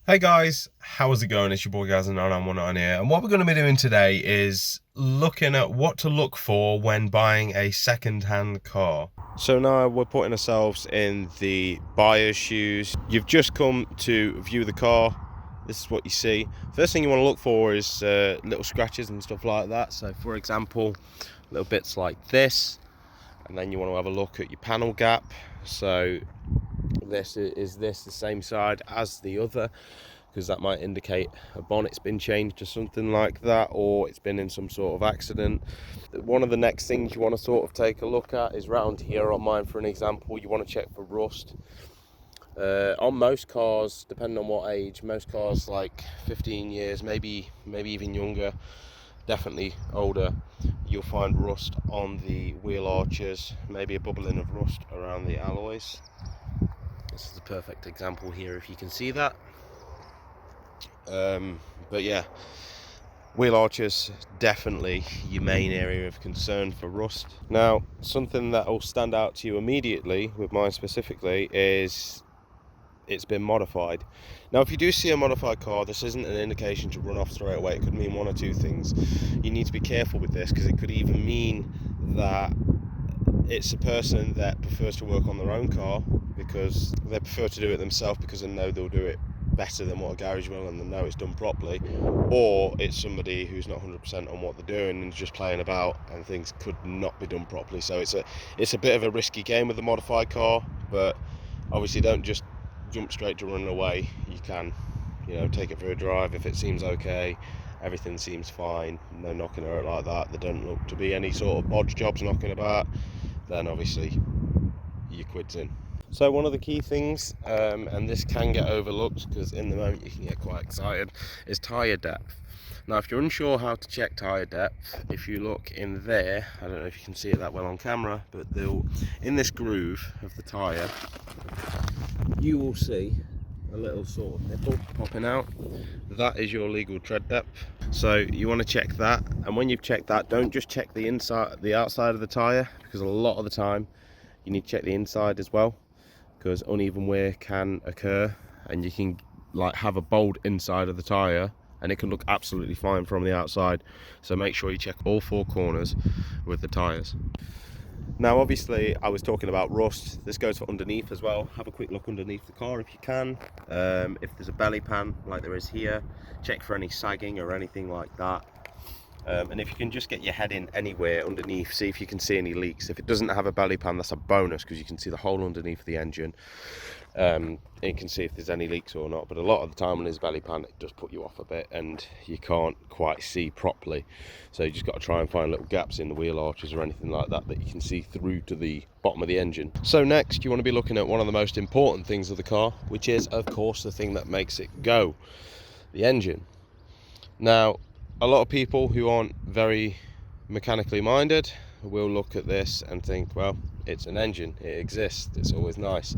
Hey guys, how's it going? It's your boy Gaz991 here, and what we're going to be doing today is looking at what to look for when buying a second-hand car. So now we're putting ourselves in the buyer's shoes. You've just come to view the car. This is what you see. First thing you want to look for is little scratches and stuff like that. So for example, little bits like this, and then you want to have a look at your panel gap. So this is the same side as the other, because that might indicate a bonnet's been changed or something like that, or it's been in some sort of accident. One of the next things you want to sort of take a look at is round here on mine, for an example. You want to check for rust. On most cars, depending on what age, most cars like 15 years, maybe even younger, definitely older, you'll find rust on the wheel arches, maybe a bubbling of rust around the alloys. This is a perfect example here, if you can see that. But yeah, wheel arches, definitely your main area of concern for rust. Now, something that will stand out to you immediately with mine specifically is it's been modified. Now, if you do see a modified car, this isn't an indication to run off straight away. It could mean one or two things. You need to be careful with this, because it could even mean that it's a person that prefers to work on their own car because they prefer to do it themselves, because they know they'll do it better than what a garage will, and they know it's done properly. Or it's somebody who's not 100% on what they're doing and just playing about, and things could not be done properly. So it's a bit of a risky game with the modified car, but obviously don't just jump straight to running away. You can, take it for a drive. If it seems okay, everything seems fine, no knocking about like that, there don't look to be any sort of bodge jobs knocking about, then obviously your quid's in. So one of the key things, and this can get overlooked because in the moment you can get quite excited, is tyre depth. Now, if you're unsure how to check tyre depth, if you look in there, I don't know if you can see it that well on camera, but in this groove of the tyre, you will see a little sort of nipple popping out. That is your legal tread depth. So you want to check that, and when you've checked that, don't just check the outside of the tyre, because a lot of the time you need to check the inside as well, because uneven wear can occur, and you can have a bold inside of the tyre and it can look absolutely fine from the outside. So make sure you check all four corners with the tyres. Now, obviously, I was talking about rust. This goes for underneath as well. Have a quick look underneath the car if you can. If there's a belly pan like there is here, check for any sagging or anything like that. And if you can just get your head in anywhere underneath, see if you can see any leaks. If it doesn't have a belly pan, that's a bonus, because you can see the hole underneath the engine. And you can see if there's any leaks or not. But a lot of the time when there's a belly pan, it does put you off a bit and you can't quite see properly. So you just got to try and find little gaps in the wheel arches or anything like that that you can see through to the bottom of the engine. So next, you want to be looking at one of the most important things of the car, which is, of course, the thing that makes it go, the engine. Now, a lot of people who aren't very mechanically minded will look at this and think, well, it's an engine, it exists, it's always nice.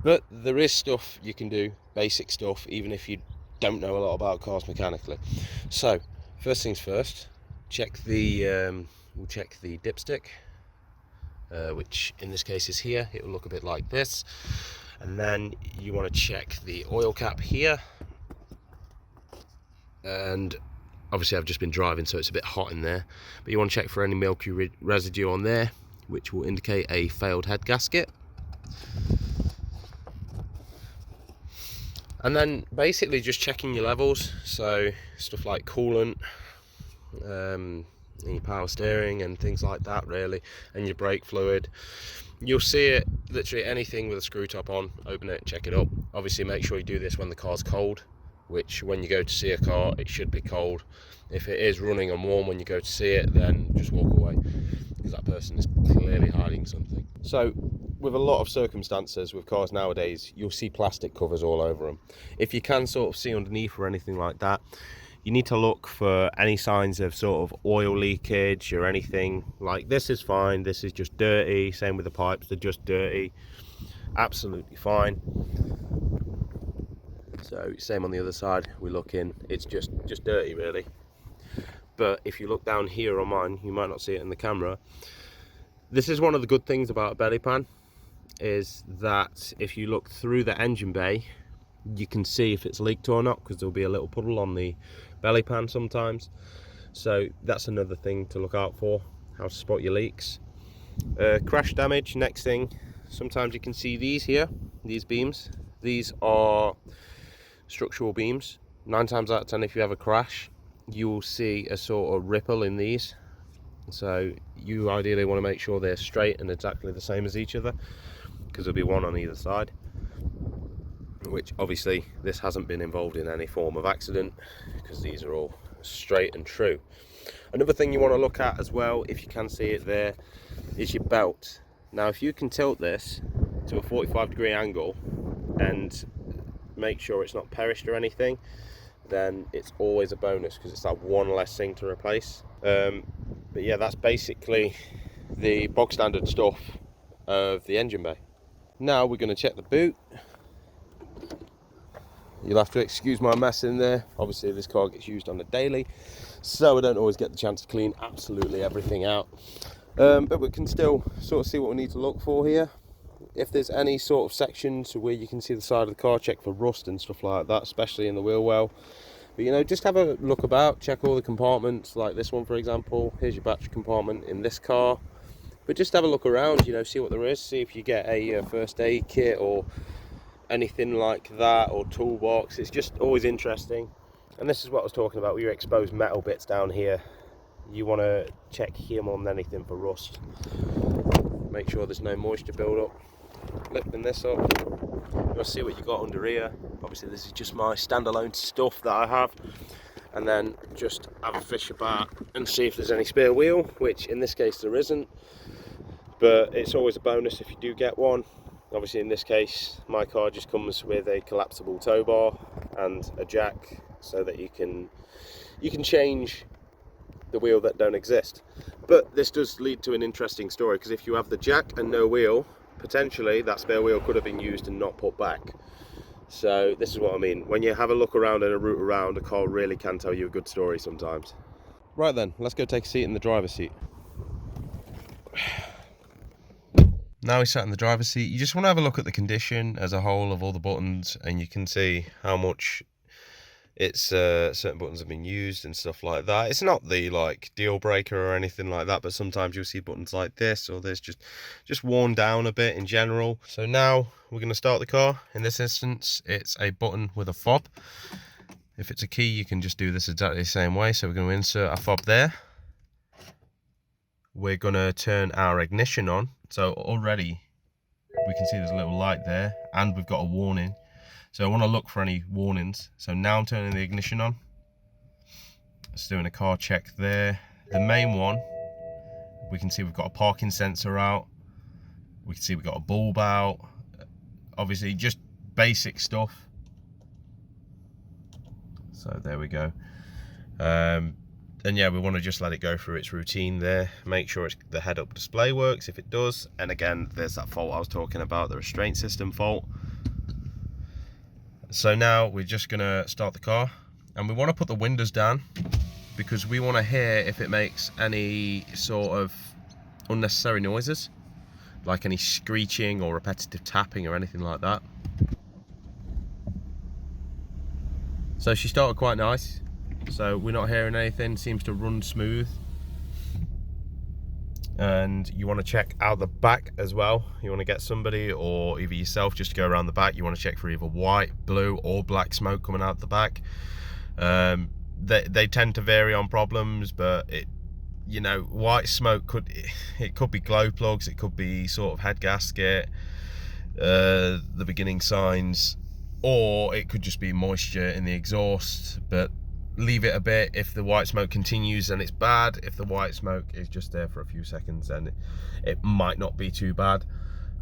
But there is stuff you can do, basic stuff, even if you don't know a lot about cars mechanically. So first things first, we'll check the dipstick, which in this case is here. It will look a bit like this. And then you want to check the oil cap here. And obviously I've just been driving, so it's a bit hot in there, but you want to check for any milky residue on there, which will indicate a failed head gasket. And then basically just checking your levels, so stuff like coolant, your power steering and things like that really, and your brake fluid. You'll see it, literally anything with a screw top on, open it, check it up. Obviously make sure you do this when the car's cold, which when you go to see a car, it should be cold. If it is running and warm when you go to see it, then just walk away, because that person is clearly hiding something. So with a lot of circumstances with cars nowadays, you'll see plastic covers all over them. If you can sort of see underneath or anything like that, you need to look for any signs of sort of oil leakage or anything. Like this is fine, this is just dirty. Same with the pipes, they're just dirty, absolutely fine. So same on the other side, we look in, it's just dirty really. But if you look down here on mine, you might not see it in the camera. This is one of the good things about a belly pan, is that if you look through the engine bay, you can see if it's leaked or not, because there'll be a little puddle on the belly pan sometimes. So that's another thing to look out for, how to spot your leaks. Crash damage, next thing, sometimes you can see these here, these beams. These are structural beams. 9 times out of 10, if you have a crash, you will see a sort of ripple in these. So you ideally want to make sure they're straight and exactly the same as each other, because there'll be one on either side, which obviously this hasn't been involved in any form of accident, because these are all straight and true. Another thing you want to look at as well, if you can see it there, is your belt. Now if you can tilt this to a 45-degree angle and make sure it's not perished or anything, then it's always a bonus, because it's that one less thing to replace. But yeah, that's basically the bog standard stuff of the engine bay. Now we're going to check the boot. You'll have to excuse my mess in there. Obviously this car gets used on a daily, so I don't always get the chance to clean absolutely everything out. But we can still sort of see what we need to look for here. If there's any sort of sections where you can see the side of the car, check for rust and stuff like that, especially in the wheel well. But you know, just have a look about, check all the compartments, like this one for example. Here's your battery compartment in this car. But just have a look around, you know, see what there is, see if you get a first aid kit or anything like that, or toolbox. It's just always interesting. And this is what I was talking about with your exposed metal bits down here. You want to check here more than anything for rust. Make sure there's no moisture build up. Lifting this up, you'll see what you got under here. Obviously this is just my standalone stuff that I have, and then just have a fish about and see if there's any spare wheel, which in this case there isn't, but it's always a bonus if you do get one. Obviously in this case my car just comes with a collapsible tow bar and a jack, so that you can change the wheel that don't exist. But this does lead to an interesting story, because if you have the jack and no wheel, potentially that spare wheel could have been used and not put back. So this is what I mean. When you have a look around and a route around, a car really can tell you a good story sometimes. Right then, let's go take a seat in the driver's seat. Now we sat in the driver's seat, you just want to have a look at the condition as a whole of all the buttons, and you can see how much it's certain buttons have been used and stuff like that. It's not the like deal breaker or anything like that, but sometimes you'll see buttons like this or this just worn down a bit in general. So now we're going to start the car. In this instance it's a button with a fob. If it's a key, you can just do this exactly the same way. So we're going to insert our fob there. We're going to turn our ignition on. So already we can see there's a little light there, and we've got a warning. So I want to look for any warnings. So now I'm turning the ignition on. Just doing a car check there. The main one, we can see we've got a parking sensor out. We can see we've got a bulb out. Obviously just basic stuff. So there we go. And yeah, we want to just let it go through its routine there. Make sure the head-up display works if it does. And again, there's that fault I was talking about, the restraint system fault. So now we're just going to start the car, and we want to put the windows down because we want to hear if it makes any sort of unnecessary noises, like any screeching or repetitive tapping or anything like that. So she started quite nice. So we're not hearing anything, seems to run smooth. And you want to check out the back as well. You want to get somebody or either yourself just to go around the back. You want to check for either white, blue or black smoke coming out the back. They tend to vary on problems, but you know, white smoke could be glow plugs, it could be sort of head gasket, the beginning signs, or it could just be moisture in the exhaust. But leave it a bit. If the white smoke continues, then it's bad. If the white smoke is just there for a few seconds, then it might not be too bad.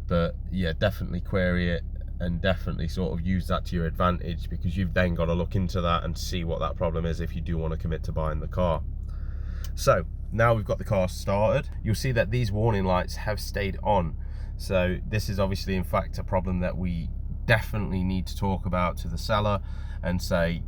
But yeah, definitely query it and definitely sort of use that to your advantage, because you've then got to look into that and see what that problem is if you do want to commit to buying the car. So now we've got the car started, you'll see that these warning lights have stayed on. So this is obviously in fact a problem that we definitely need to talk about to the seller and say,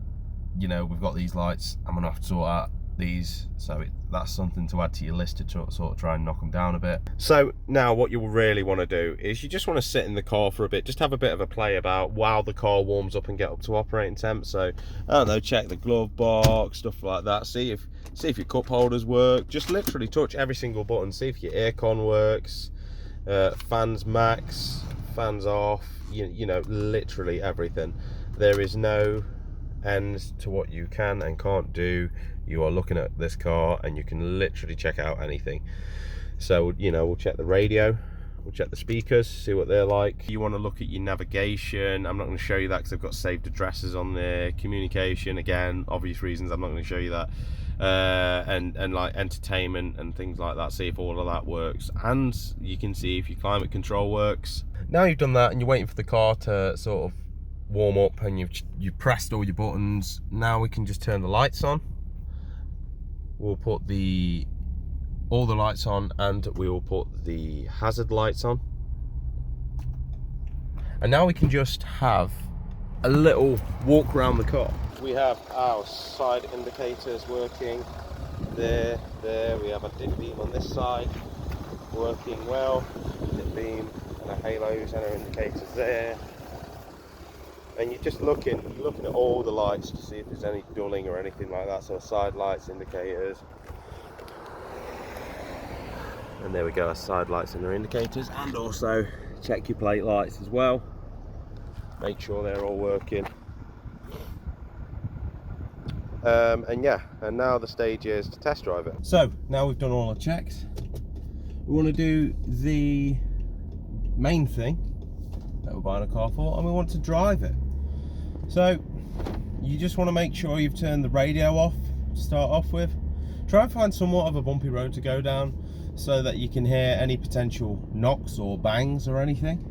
you know, we've got these lights, I'm gonna have to sort out these, so that's something to add to your list to sort of try and knock them down a bit. So now what you'll really want to do is you just want to sit in the car for a bit, just have a bit of a play about while the car warms up and get up to operating temp. So I don't know, check the glove box, stuff like that, see if your cup holders work, just literally touch every single button, see if your aircon works, fans max, fans off, you know, literally everything. There is no end to what you can and can't do. You are looking at this car and you can literally check out anything. So, you know, we'll check the radio, we'll check the speakers, see what they're like. You want to look at your navigation. I'm not going to show you that because I've got saved addresses on there. Communication, again, obvious reasons, I'm not going to show you that. And like entertainment and things like that, see if all of that works, and you can see if your climate control works. Now you've done that and you're waiting for the car to sort of warm up and you've pressed all your buttons, now we can just turn the lights on. We'll put all the lights on, and we will put the hazard lights on, and now we can just have a little walk around the car. We have our side indicators working there. We have a dip beam on this side working well, dip beam and a halo center indicators there. And you're just looking at all the lights to see if there's any dulling or anything like that. So side lights, indicators, and there we go, side lights and their indicators. And also check your plate lights as well, make sure they're all working. And yeah, and now the stage is to test drive it. So now we've done all the checks, we want to do the main thing that we're buying a car for, and we want to drive it. So you just want to make sure you've turned the radio off to start off with. Try and find somewhat of a bumpy road to go down so that you can hear any potential knocks or bangs or anything.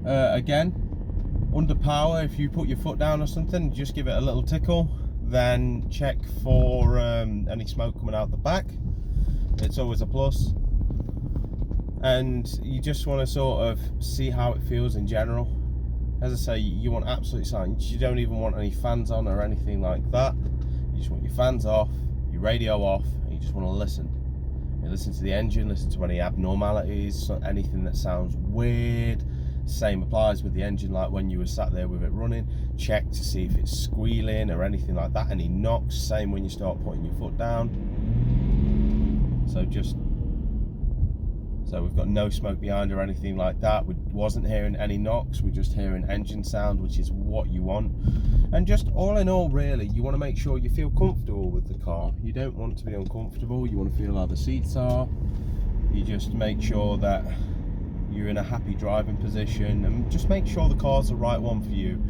Again, under power, if you put your foot down or something, just give it a little tickle, then check for any smoke coming out the back. It's always a plus. And you just want to sort of see how it feels in general. As I say, you want absolute silence. You don't even want any fans on or anything like that. You just want your fans off, your radio off, and you just want to listen. You listen to the engine, listen to any abnormalities, anything that sounds weird. Same applies with the engine, like when you were sat there with it running. Check to see if it's squealing or anything like that, any knocks. Same when you start putting your foot down. So we've got no smoke behind or anything like that. We wasn't hearing any knocks, we're just hearing engine sound, which is what you want. And just all in all, really, you want to make sure you feel comfortable with the car. You don't want to be uncomfortable, you want to feel how the seats are. You just make sure that you're in a happy driving position, and just make sure the car's the right one for you,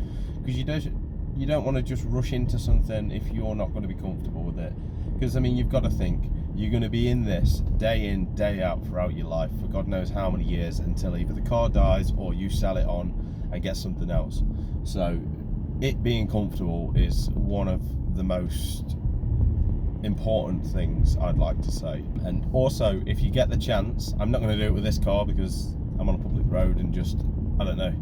because you don't want to just rush into something if you're not going to be comfortable with it. Because I mean, you've got to think, you're going to be in this day in, day out throughout your life for God knows how many years, until either the car dies or you sell it on and get something else. So it being comfortable is one of the most important things I'd like to say. And also, if you get the chance, I'm not going to do it with this car because I'm on a public road and just, I don't know,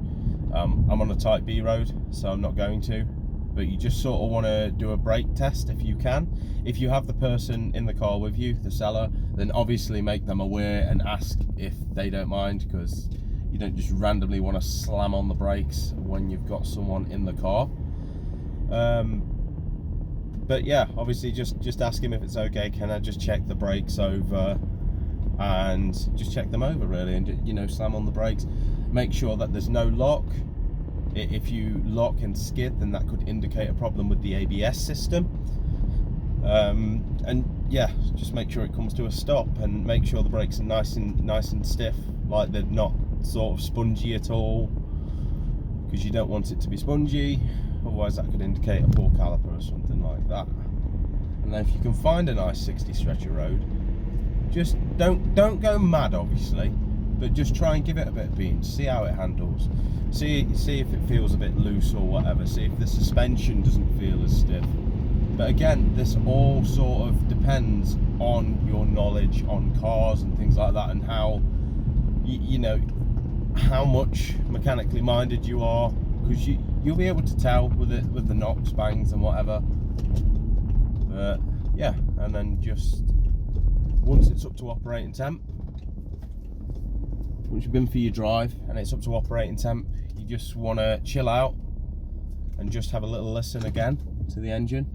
I'm on a type B road, so I'm not going to. But you just sort of want to do a brake test if you can. If you have the person in the car with you, the seller, then obviously make them aware and ask if they don't mind, because you don't just randomly want to slam on the brakes when you've got someone in the car. But yeah, obviously just ask him if it's okay. Can I just check the brakes over, and just check them over really, and you know, slam on the brakes. Make sure that there's no lock. If you lock and skid, then that could indicate a problem with the ABS system. And yeah, just make sure it comes to a stop, and make sure the brakes are nice and stiff, like they're not sort of spongy at all, because you don't want it to be spongy, otherwise that could indicate a poor caliper or something like that. And then if you can find a nice 60 stretcher road, just don't go mad obviously, but just try and give it a bit of beam, see how it handles, see if it feels a bit loose or whatever, see if the suspension doesn't feel as stiff. But again, this all sort of depends on your knowledge on cars and things like that, and how you know how much mechanically minded you are, because you'll be able to tell with the knocks, bangs and whatever. Yeah, and then just once it's up to operating temp, once you've been for your drive and it's up to operating temp, you just want to chill out and just have a little listen again to the engine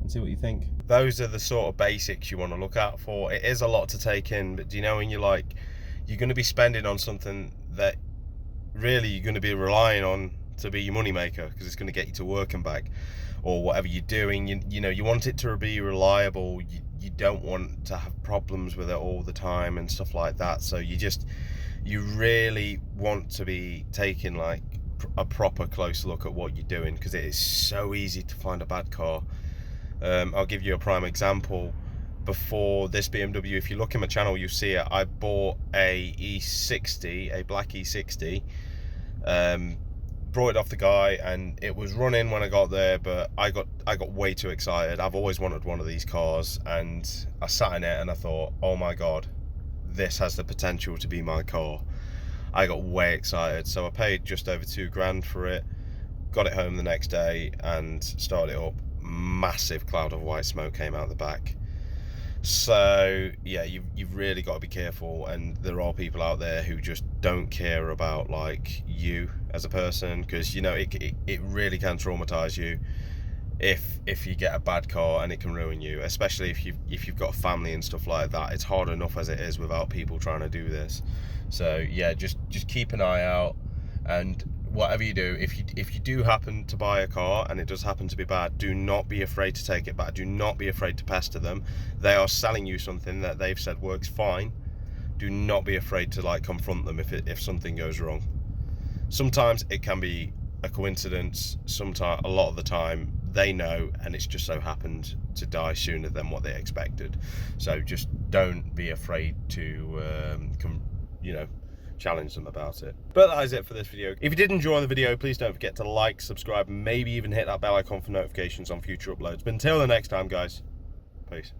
and see what you think. Those are the sort of basics you want to look out for. It is a lot to take in, but do you know, when you're like, you're going to be spending on something that really you're going to be relying on to be your money maker, because it's going to get you to work and back, or whatever you're doing. You know, you want it to be reliable. You don't want to have problems with it all the time and stuff like that. So you really want to be taking like a proper close look at what you're doing, because it is so easy to find a bad car. I'll give you a prime example. Before this BMW, if you look in my channel, you'll see it. I bought a E60, a black E60. Brought it off the guy, and it was running when I got there, but I got way too excited. I've always wanted one of these cars, and I sat in it and I thought, oh my god, this has the potential to be my car. I got way excited, so I paid just over £2,000 for it, got it home the next day and started it up. Massive cloud of white smoke came out the back. So yeah, you've really got to be careful, and there are people out there who just don't care about like you as a person, because you know it really can traumatize you if you get a bad car, and it can ruin you, especially if you've got a family and stuff like that. It's hard enough as it is without people trying to do this. So yeah, just keep an eye out, and whatever you do, if you do happen to buy a car and it does happen to be bad, do not be afraid to take it back. Do not be afraid to pester them. They are selling you something that they've said works fine. Do not be afraid to like confront them if something goes wrong. Sometimes it can be a coincidence. Sometimes, a lot of the time, they know, and it's just so happened to die sooner than what they expected. So just don't be afraid to challenge them about it. But that is it for this video. If you did enjoy the video, please don't forget to like, subscribe, and maybe even hit that bell icon for notifications on future uploads. But until the next time, guys, peace.